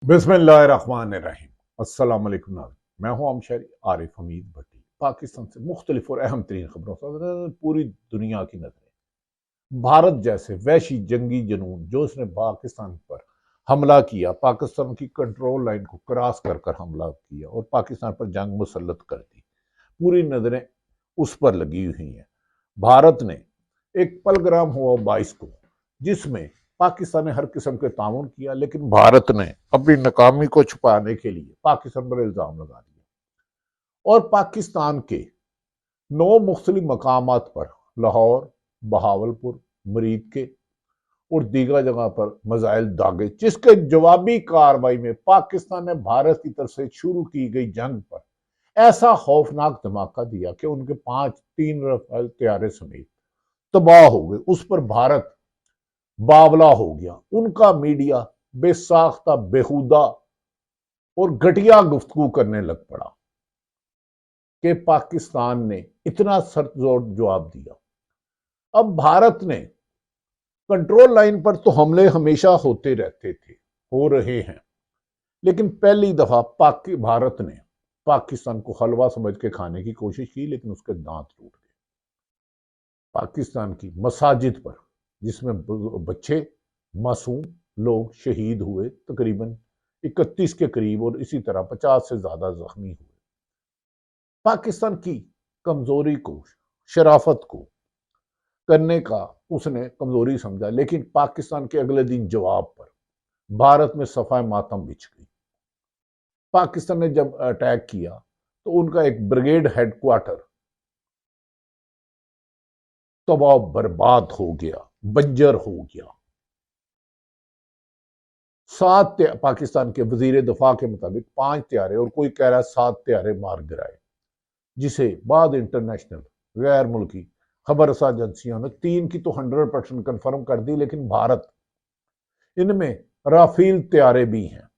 बिस्मिल्लाहिर्रहमानिर्रहीम। अस्सलाम वालेकुम नाज़रीन, मैं हूं अमशरी आरिफ हमीद भट्टी। पाकिस्तान से मुख्तलिफ और अहम तरीन खबरों से पूरी दुनिया की नजरें। भारत जैसे वैशी जंगी जनून जो उसने पाकिस्तान पर हमला किया, पाकिस्तान की कंट्रोल लाइन को क्रॉस कर कर हमला किया और पाकिस्तान पर जंग मुसल्लत कर दी, पूरी नजरें उस पर लगी हुई हैं। भारत ने एक पलग्राम हुआ 22 को, जिसमें पाकिस्तान ने हर किस्म के ताउन किया, लेकिन भारत ने अपनी नाकामी को छुपाने के लिए पाकिस्तान पर इल्जाम लगा दिया और पाकिस्तान के 9 मुख्तलिफ मकामात पर, लाहौर, बहावलपुर, मरीद के और दीगर जगह पर मिसाइल दागे, जिसके जवाबी कार्रवाई में पाकिस्तान ने भारत की तरफ से शुरू की गई जंग पर ऐसा खौफनाक धमाका दिया कि उनके 3 राफेल तैयारे समेत तबाह हो गए। उस पर भारत बावला हो गया। उनका मीडिया बेसाख्ता, बेहुदा और घटिया गुफ्तगू करने लग पड़ा कि पाकिस्तान ने इतना सरजोर जवाब दिया। अब भारत ने कंट्रोल लाइन पर तो हमले हमेशा होते रहते थे, हो रहे हैं, लेकिन पहली दफा भारत ने पाकिस्तान को हलवा समझ के खाने की कोशिश की, लेकिन उसके दांत टूट गए। पाकिस्तान की मसाजिद पर, जिसमें बच्चे, मासूम लोग शहीद हुए, तकरीबन 31 के करीब, और इसी तरह 50 से ज्यादा जख्मी हुए। पाकिस्तान की कमजोरी को, शराफत को करने का उसने कमजोरी समझा, लेकिन पाकिस्तान के अगले दिन जवाब पर भारत में सफाए मातम बिछ गई। पाकिस्तान ने जब अटैक किया तो उनका एक ब्रिगेड हेडक्वार्टर तबाह बर्बाद हो गया, बंजर हो गया। 7 पाकिस्तान के वजीर दफा के मुताबिक 5 तैयारे और कोई कह रहा है 7 तैयारे मार गिराए, जिसे बाद इंटरनेशनल गैर मुल्की खबर एजेंसियों ने 3 की तो 100% कंफर्म कर दी, लेकिन भारत, इनमें राफेल तैयारे भी हैं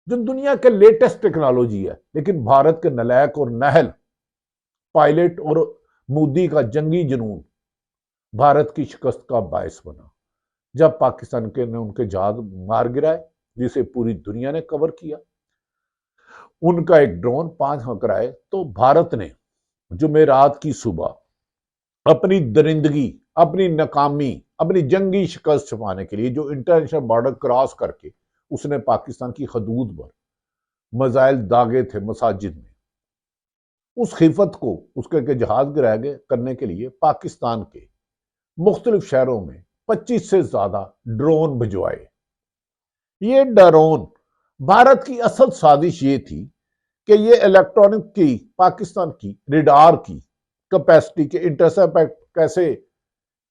जो दुनिया के लेटेस्ट टेक्नोलॉजी है, लेकिन भारत के नलायक और नहल पायलट और मोदी का जंगी जुनून भारत की शिकस्त का बायस बना। जब पाकिस्तान के ने उनके जहाज मार गिराए, जिसे पूरी दुनिया ने कवर किया, उनका एक ड्रोन 5 हकराए, तो भारत ने जुमेरात की सुबह अपनी दरिंदगी, अपनी नाकामी, अपनी जंगी शिकस्त छुपाने के लिए जो इंटरनेशनल बॉर्डर क्रॉस करके उसने पाकिस्तान की हदूद पर मिसाइल दागे थे मसाजिद में, उस खिफत को उसके जहाज गिराए गए करने के लिए पाकिस्तान के मुख्तलिफ शहरों में 25 से ज्यादा ड्रोन भिजवाए। ये ड्रोन, भारत की असल साजिश ये थी कि ये इलेक्ट्रॉनिक की, पाकिस्तान की रिडार की कैपेसिटी के इंटरसेप्ट कैसे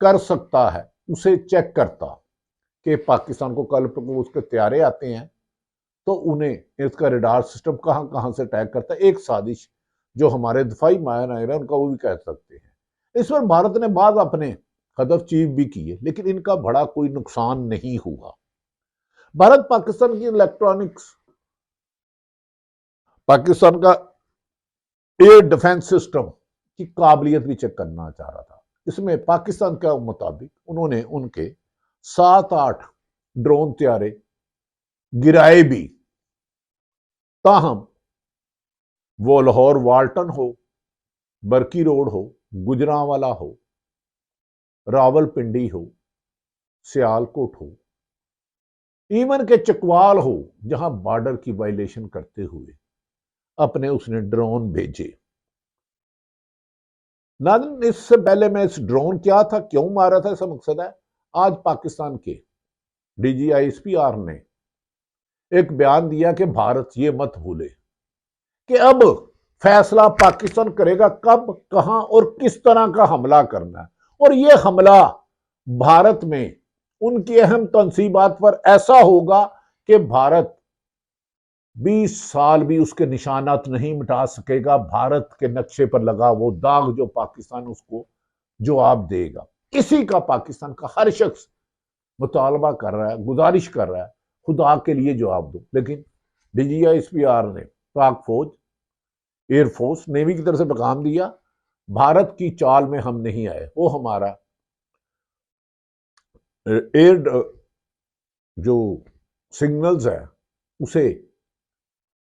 कर सकता है, उसे चेक करता कि पाकिस्तान को कल को उसके तैयारे आते हैं तो उन्हें इसका रिडार सिस्टम कहां कहां से टैग करता है। एक साजिश जो हमारे दफाई माहिर है उनका वो भी कह सकते हैं। इस पर भारत ने बाद अपने हदफ चीफ भी किए, लेकिन इनका बड़ा कोई नुकसान नहीं हुआ। भारत पाकिस्तान की इलेक्ट्रॉनिक्स, पाकिस्तान का एयर डिफेंस सिस्टम की काबिलियत भी चेक करना चाह रहा था। इसमें पाकिस्तान के मुताबिक उन्होंने उनके 7-8 ड्रोन तैयारे गिराए भी, ताहम वो लाहौर वाल्टन हो, बरकी रोड हो, गुजरांवाला हो, रावलपिंडी हो, सियालकोट हो, ईवन के चकवाल हो, जहां बॉर्डर की वायलेशन करते हुए अपने उसने ड्रोन भेजे। नाज़रीन, इससे पहले मैं इस ड्रोन क्या था, क्यों मारा था, इसका मकसद है, आज पाकिस्तान के DGISPR ने एक बयान दिया कि भारत ये मत भूले कि अब फैसला पाकिस्तान करेगा कब, कहां और किस तरह का हमला करना है। और यह हमला भारत में उनकी अहम तनसीबात पर ऐसा होगा कि भारत 20 साल भी उसके निशानात नहीं मिटा सकेगा। भारत के नक्शे पर लगा वो दाग जो पाकिस्तान उसको जवाब देगा। इसी का पाकिस्तान का हर शख्स मुतालबा कर रहा है, गुजारिश कर रहा है, खुदा के लिए जवाब दो। लेकिन DGISPR ने पाक फौज, एयरफोर्स, नेवी की तरफ से पैगाम दिया, भारत की चाल में हम नहीं आए। वो हमारा एयर जो सिग्नल्स है उसे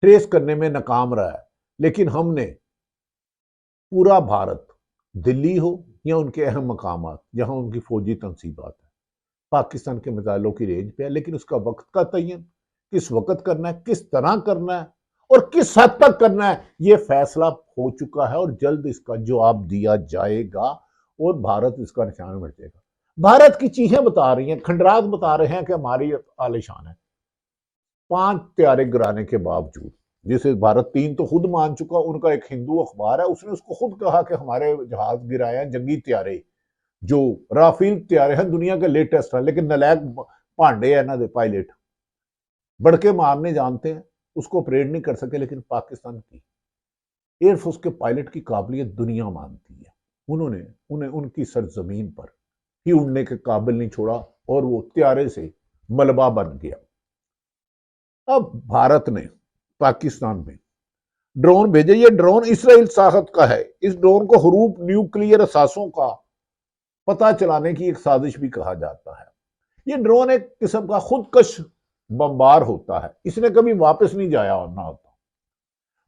ट्रेस करने में नाकाम रहा है। लेकिन हमने पूरा भारत, दिल्ली हो या उनके अहम मकामात जहां उनकी फौजी तनसीबात है, पाकिस्तान के मिसाइलों की रेंज पे है, लेकिन उसका वक्त का तयन किस वक्त करना है, किस तरह करना है और किस हद तक करना है, यह फैसला हो चुका है और जल्द इसका जवाब दिया जाएगा और भारत इसका निशान मिटेगा। भारत की चीजें बता रही हैं, खंडरात बता रहे हैं कि हमारी आलिशान है। 5 त्यारे गिराने के बावजूद, जिसे भारत 3 तो खुद मान चुका, उनका एक हिंदू अखबार है, उसने उसको खुद कहा कि हमारे जहाज गिराए हैं, जंगी त्यारे जो राफेल त्यारे हैं, दुनिया के लेटेस्ट है, लेकिन नलायक भांडे है ना दे पायलट, बड़के मारने जानते हैं, उसको ऑपरेट नहीं कर सके। लेकिन पाकिस्तान की एयरफोर्स के पायलट की काबिलियत दुनिया मानती है। उन्होंने उन्हें उनकी सरजमीन पर ही उड़ने के काबिल नहीं छोड़ा और वो त्यारे से मलबा बन गया। अब भारत ने पाकिस्तान में ड्रोन भेजे। ये ड्रोन इसराइल साहत का है। इस ड्रोन को हरूफ न्यूक्लियर असासों का पता चलाने की एक साजिश भी कहा जाता है। ये ड्रोन एक किस्म का खुदकश बमबार होता है, इसने कभी वापस नहीं जाया और ना होता।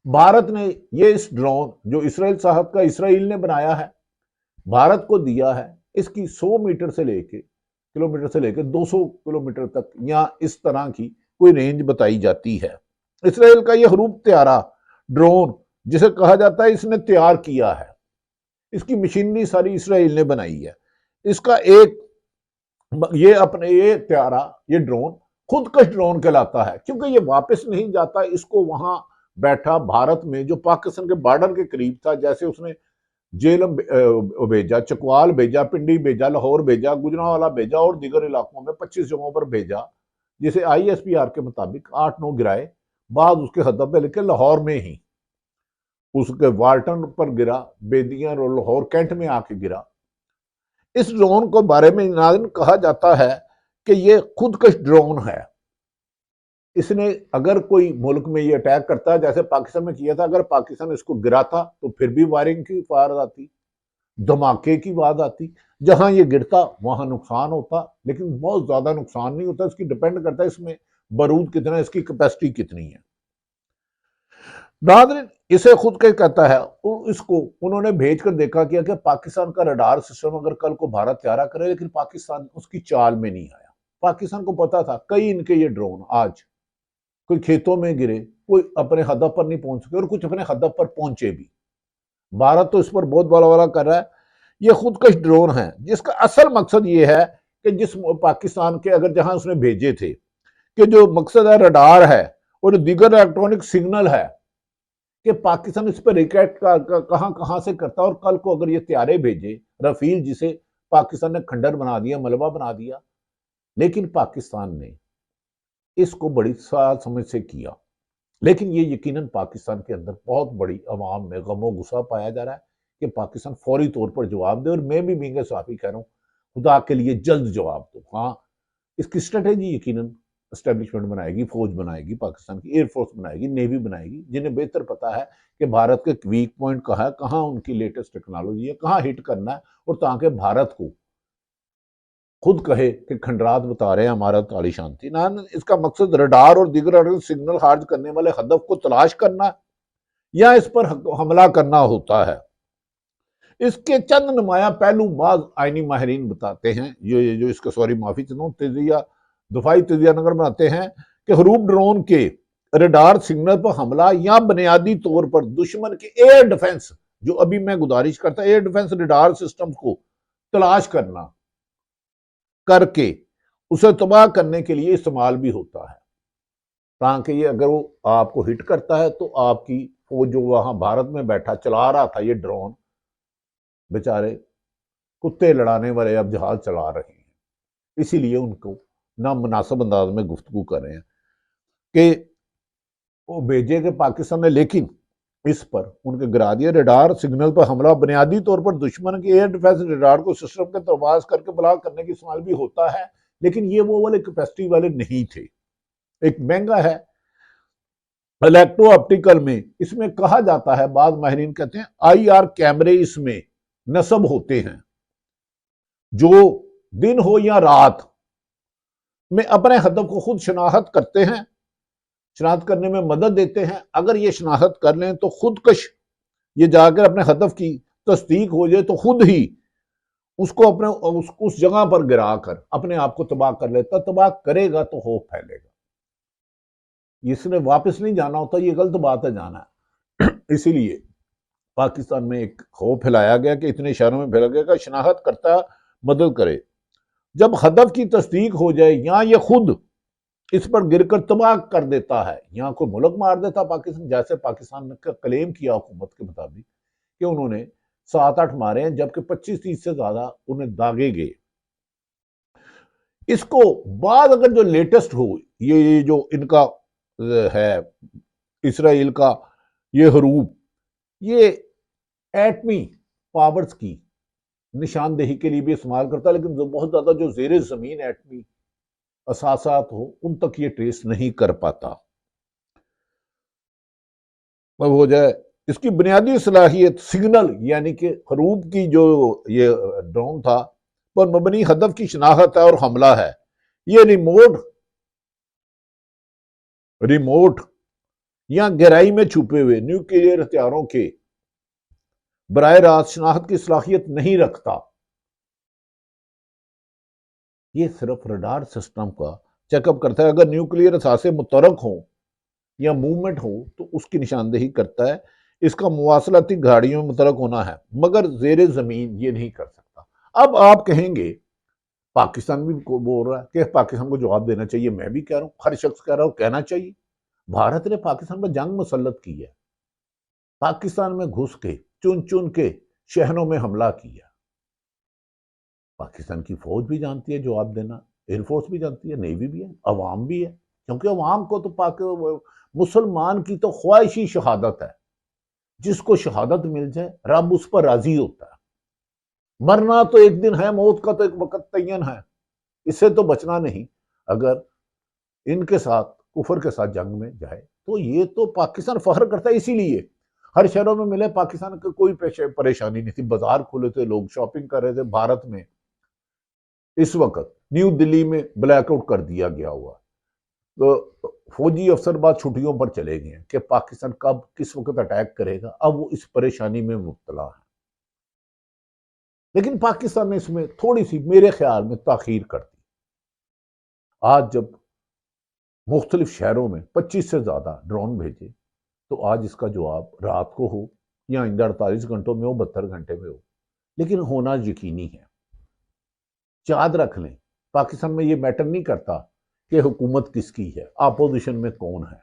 भारत ने ये इस ड्रोन जो इसराइल साहब का इसराइल ने बनाया है, भारत को दिया है। इसकी 100 मीटर से लेके किलोमीटर से लेकर 200 किलोमीटर तक या इस तरह की कोई रेंज बताई जाती है। इसराइल का यह हरूफ त्यारा ड्रोन जिसे कहा जाता है, इसने तैयार किया है, इसकी मशीनरी सारी इसराइल ने बनाई है। इसका एक ये त्यारा, ये ड्रोन खुदकश ड्रोन कहलाता है, क्योंकि ये वापस नहीं जाता। इसको वहां बैठा भारत में जो पाकिस्तान के बॉर्डर के करीब था, जैसे उसने जेलम भेजा, चकवाल भेजा, पिंडी भेजा, लाहौर भेजा, गुजरांवाला भेजा और दीगर इलाकों में 25 जगहों पर भेजा, जिसे ISPR के मुताबिक 8-9 गिराए। बाद उसके हदफ पे लेकर लाहौर में ही उसके वाल्टन पर गिरा, बेदियां और लाहौर कैंट में आके गिरा। इस ड्रोन को बारे में नाज़रीन कहा जाता है कि ये खुदकश ड्रोन है। इसने अगर कोई मुल्क में ये अटैक करता है, जैसे पाकिस्तान में किया था, अगर पाकिस्तान इसको गिराता तो फिर भी वायरिंग की आवाज आती, धमाके की आवाज आती। जहां ये गिरता वहां नुकसान होता, लेकिन बहुत ज्यादा नुकसान नहीं होता। इसकी डिपेंड करता है इसमें बारूद कितना है, इसकी कैपेसिटी कितनी है। नाज़रीन, इसे खुद के कहता है, इसको उन्होंने भेजकर देखा किया कि पाकिस्तान का रडार सिस्टम अगर कल को भारत तैयार करे, लेकिन पाकिस्तान उसकी चाल में नहीं आया। पाकिस्तान को पता था कई इनके ये ड्रोन आज कोई खेतों में गिरे, कोई अपने हदफ पर नहीं पहुंच सके और कुछ अपने हदफ पर पहुंचे भी। भारत तो इस पर बहुत बड़ा कर रहा है। ये खुदकश ड्रोन है जिसका असल मकसद ये है कि जिस पाकिस्तान के अगर जहां उसने भेजे थे कि जो मकसद है रडार है और दीगर इलेक्ट्रॉनिक सिग्नल है कि पाकिस्तान इस पर रिकेट कहां से करता है। और कल को अगर ये त्यारे भेजे रफील, जिसे पाकिस्तान ने खंडर बना दिया, मलबा बना दिया, लेकिन पाकिस्तान ने इसको बड़ी साल समझ से किया। लेकिन ये यकीनन पाकिस्तान के अंदर बहुत बड़ी अवाम में गमो गुस्सा पाया जा रहा है कि पाकिस्तान फौरी तौर पर जवाब दे। और मैं भी बींगे साफी कह रहा हूं, खुदा के लिए जल्द जवाब दो। हाँ, इसकी स्ट्रेटेजी यकीनन एस्टेब्लिशमेंट बनाएगी, फौज बनाएगी, पाकिस्तान की एयरफोर्स बनाएगी, नेवी बनाएगी, जिन्हें बेहतर पता है कि भारत के वीक पॉइंट कहाँ है, कहाँ उनकी लेटेस्ट टेक्नोलॉजी है, कहाँ हिट करना है, और ताकि भारत को खुद कहे कि खंडरात बता रहे हैं हमारा ताली शांति ना। इसका मकसद रडार और दीगर सिग्नल खारिज करने वाले हदफ को तलाश करना या इस पर हमला करना होता है। इसके चंद नुमाया पहलू बाज आईनी माहिरीन बताते हैं, जो इसका सॉरी माफी चाहता हूँ, तेजिया दफाई तेजिया नगर बनाते हैं कि हरूफ ड्रोन के रडार सिग्नल पर हमला या बुनियादी तौर पर दुश्मन के एयर डिफेंस, जो अभी मैं गुजारिश करता, एयर डिफेंस रडार सिस्टम को तलाश करना करके उसे तबाह करने के लिए इस्तेमाल भी होता है, ताकि ये अगर वो आपको हिट करता है तो आपकी फौज जो वहां भारत में बैठा चला रहा था ये ड्रोन, बेचारे कुत्ते लड़ाने वाले अब जहाज चला रहे हैं, इसीलिए उनको नामुनासिब अंदाज में गुफ्तगू कर रहे हैं कि वो भेजे के पाकिस्तान ने, लेकिन इस पर उनके गिरा दिया। रडार सिग्नल पर हमला बुनियादी तौर पर दुश्मन के एयर डिफेंस रडार को सिस्टम के तबाह करके ब्लॉक करने की इस्तेमाल भी होता है, लेकिन ये वो वाले कैपेसिटी वाले नहीं थे। एक महंगा है इलेक्ट्रो ऑप्टिकल में, इसमें कहा जाता है, बाद माहिरीन कहते हैं IR कैमरे इसमें नस्ब होते हैं जो दिन हो या रात में अपने हदफ को खुद शनाख्त करते हैं शनाख्त करने में मदद देते हैं। अगर ये शनाख्त कर लें तो खुदकश, ये जाकर अपने हदफ की तस्दीक हो जाए तो खुद ही उसको अपने उस जगह पर गिरा कर अपने आप को तबाह कर लेता। तबाह करेगा तो खौफ फैलेगा, इसने वापस नहीं जाना होता, ये गलत बात है जाना है। इसीलिए पाकिस्तान में एक खौफ फैलाया गया कि इतने शहरों में फैला गया कि शनाख्त करता मदद करे। जब हदफ की तस्दीक हो जाए या ये खुद इस पर गिरकर तबाह कर देता है, यहाँ कोई मुल्क मार देता पाकिस्तान, जैसे पाकिस्तान ने क्लेम किया हुकूमत के मुताबिक कि उन्होंने 7-8 मारे हैं, जबकि 25-30 से ज्यादा उन्हें दागे गए। इसको बाद अगर जो लेटेस्ट हो, ये जो इनका है इसराइल का ये हरूब, ये एटमी पावर्स की निशानदेही के लिए भी इस्तेमाल करता है, लेकिन बहुत ज्यादा जो जेर जमीन एटमी असासात हो उन तक ये ट्रेस नहीं कर पाता। अब हो जाए इसकी बुनियादी सलाहियत सिग्नल यानी कि हरूब की जो ये ड्रोन था पर मबनी हदफ की शनाख्त है और हमला है। ये रिमोट या गहराई में छुपे हुए न्यूक्लियर हथियारों के बराह रास्त शनाख्त की सलाहियत नहीं रखता। ये सिर्फ रडार सिस्टम का चेकअप करता है। अगर न्यूक्लियर असासे मुतरक हो या मूवमेंट हो तो उसकी निशानदेही करता है। इसका मुवासलाती गाड़ियों में मुतरक होना है, मगर जेर जमीन ये नहीं कर सकता। अब आप कहेंगे पाकिस्तान भी बोल रहा है कि पाकिस्तान को जवाब देना चाहिए। मैं भी कह रहा हूं, हर शख्स कह रहा हूं, कहना चाहिए। भारत ने पाकिस्तान पर जंग मुसल्लत की है, पाकिस्तान में घुस के चुन चुन के शहरों में हमला किया। पाकिस्तान की फौज भी जानती है जवाब देना, एयरफोर्स भी जानती है, नेवी भी है, अवाम भी है, क्योंकि अवाम को तो मुसलमान की तो ख्वाहिशी शहादत है। जिसको शहादत मिल जाए रब उस पर राजी होता है। मरना तो एक दिन है, मौत का तो एक वक्त तयन है, इससे तो बचना नहीं। अगर इनके साथ कुफर के साथ जंग में जाए तो ये तो पाकिस्तान फख्र करता है। इसीलिए हर शहरों में मिले, पाकिस्तान को कोई परेशानी नहीं थी, बाजार खुले थे, लोग शॉपिंग कर रहे थे। भारत में इस वक्त न्यू दिल्ली में ब्लैकआउट कर दिया गया हुआ, तो फौजी अफसर बाद छुट्टियों पर चले गए हैं कि पाकिस्तान कब किस वक्त अटैक करेगा। अब वो इस परेशानी में मुब्तला है, लेकिन पाकिस्तान ने इसमें थोड़ी सी मेरे ख्याल में ताखीर कर दी। आज जब मुख्तलिफ शहरों में 25 से ज्यादा ड्रोन भेजे तो आज इसका जवाब रात को हो या आइंदा 48 घंटों में हो, 72 घंटे में हो, लेकिन होना यकीनी है। याद रख लें, पाकिस्तान में ये मैटर नहीं करता कि हुकूमत किसकी है, अपोजिशन में कौन है,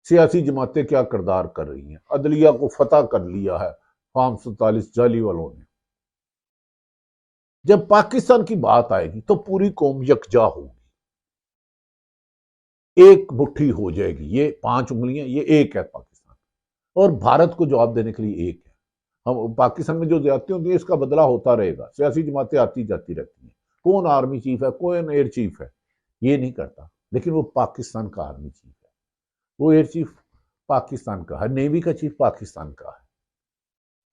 सियासी जमातें क्या किरदार कर रही हैं। अदलिया को फतह कर लिया है फार्म 47 जाली वालों ने। जब पाकिस्तान की बात आएगी तो पूरी कौम यकजा होगी, एक मुट्ठी हो जाएगी। ये 5 उंगलियां, ये एक है पाकिस्तान, और भारत को जवाब देने के लिए एक है। हम पाकिस्तान में जो ज्यादती होती है इसका बदला होता रहेगा। सियासी जमातें आती जाती रहती हैं, कौन आर्मी चीफ है, कौन एयर चीफ है, ये नहीं करता, लेकिन वो पाकिस्तान का आर्मी चीफ है, वो एयर चीफ पाकिस्तान का है, नेवी का चीफ पाकिस्तान का है।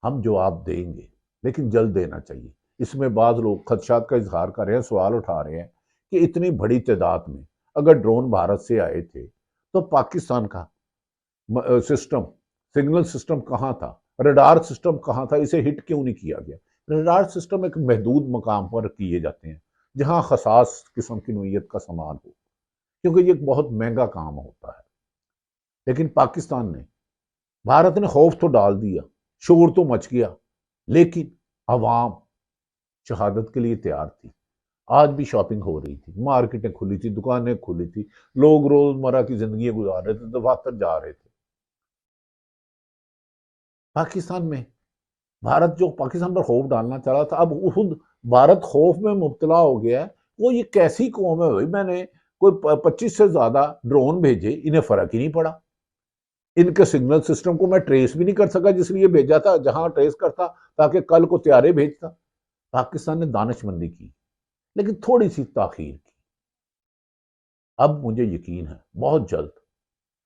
हम जवाब देंगे, लेकिन जल्द देना चाहिए। इसमें बाद लोग खदशात का इजहार कर रहे हैं, सवाल उठा रहे हैं कि इतनी बड़ी तादाद में अगर ड्रोन भारत से आए थे तो पाकिस्तान का सिस्टम, सिग्नल सिस्टम कहाँ था, रडार सिस्टम कहाँ था, इसे हिट क्यों नहीं किया गया। रडार सिस्टम एक महदूद मकाम पर किए जाते हैं जहां खसास किस्म की नोयत का सामान हो, क्योंकि ये एक बहुत महंगा काम होता है। लेकिन पाकिस्तान ने, भारत ने खौफ तो डाल दिया, शोर तो मच गया, लेकिन अवाम शहादत के लिए तैयार थी। आज भी शॉपिंग हो रही थी, मार्केटें खुली थी, दुकानें खुली थी, लोग रोजमर्रा की जिंदगी गुजार रहे थे, दफातर जा रहे थे। पाकिस्तान में भारत जो पाकिस्तान पर खौफ डालना चाह रहा था, अब खुद भारत खौफ में मुब्तला हो गया है। वो ये कैसी कौम है भाई, मैंने कोई 25 से ज्यादा ड्रोन भेजे, इन्हें फर्क ही नहीं पड़ा। इनके सिग्नल सिस्टम को मैं ट्रेस भी नहीं कर सका जिसलिए भेजा था, जहां ट्रेस करता ताकि कल को तैयारे भेजता। पाकिस्तान ने दानिशमंदी की, लेकिन थोड़ी सी ताखीर की। अब मुझे यकीन है बहुत जल्द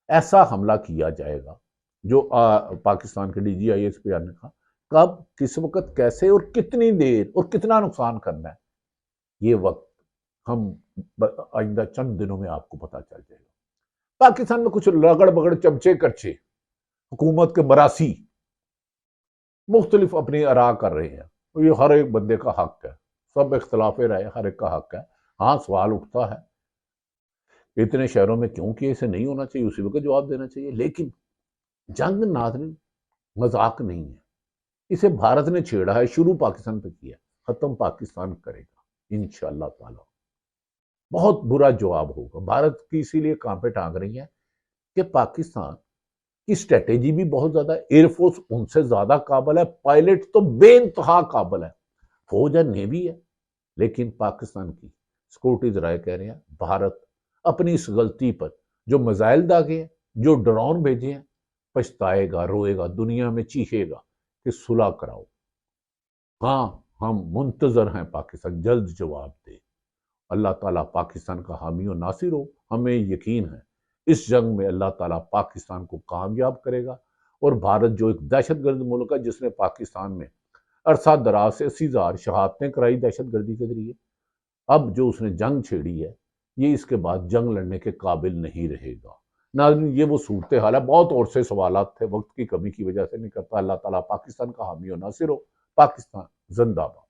ऐसा हमला किया जाएगा जो पाकिस्तान के DGIS पे आने का, कब, किस वक्त, कैसे और कितनी देर और कितना नुकसान करना है, ये वक्त हम आइंदा चंद दिनों में आपको पता चल जाएगा। पाकिस्तान में कुछ रगड़ बगड़ चमचे कच्चे हुकूमत के मरासी मुख्तलिफ अपनी अरा कर रहे हैं, तो ये हर एक बंदे का हक है, सब इख्तलाफ राय हर एक का हक है। हाँ, सवाल उठता है इतने शहरों में क्यों किया, इसे नहीं होना चाहिए, उसी वक्त जवाब देना चाहिए। लेकिन जंग नाज़रीन मजाक नहीं है, इसे भारत ने छेड़ा है, शुरू पाकिस्तान पे किया, खत्म पाकिस्तान करेगा इंशाअल्लाह ताला। बहुत बुरा जवाब होगा। भारत की इसीलिए कांपे टांग रही है कि पाकिस्तान की स्ट्रेटेजी भी बहुत ज्यादा है, एयरफोर्स उनसे ज्यादा काबल है, पायलट तो बेइंतहा काबल है, फौज है, नेवी है। लेकिन पाकिस्तान की सिक्योरिटी राय कह रहे हैं भारत अपनी इस गलती पर जो मिसाइल दागे हैं, जो ड्रोन भेजे हैं, पछताएगा, रोएगा, दुनिया में चीखेगा कि सुलह कराओ। हाँ, हम मुंतजर हैं, पाकिस्तान जल्द जवाब दे। अल्लाह ताला पाकिस्तान का हामी और नासिर हो। हमें यकीन है इस जंग में अल्लाह ताला पाकिस्तान को कामयाब करेगा। और भारत जो एक दहशतगर्द मुल्क है, जिसने पाकिस्तान में अरसा दराज से 80,000 शहादतें कराई दहशतगर्दी के जरिए, अब जो उसने जंग छेड़ी है, ये इसके बाद जंग लड़ने के काबिल नहीं रहेगा। नाज़रीन, ये वो सूरत हाल है। बहुत और से सवालात थे, वक्त की कमी की वजह से नहीं करता। अल्लाह ताला पाकिस्तान का हामी और नासिर हो। पाकिस्तान जिंदाबाद।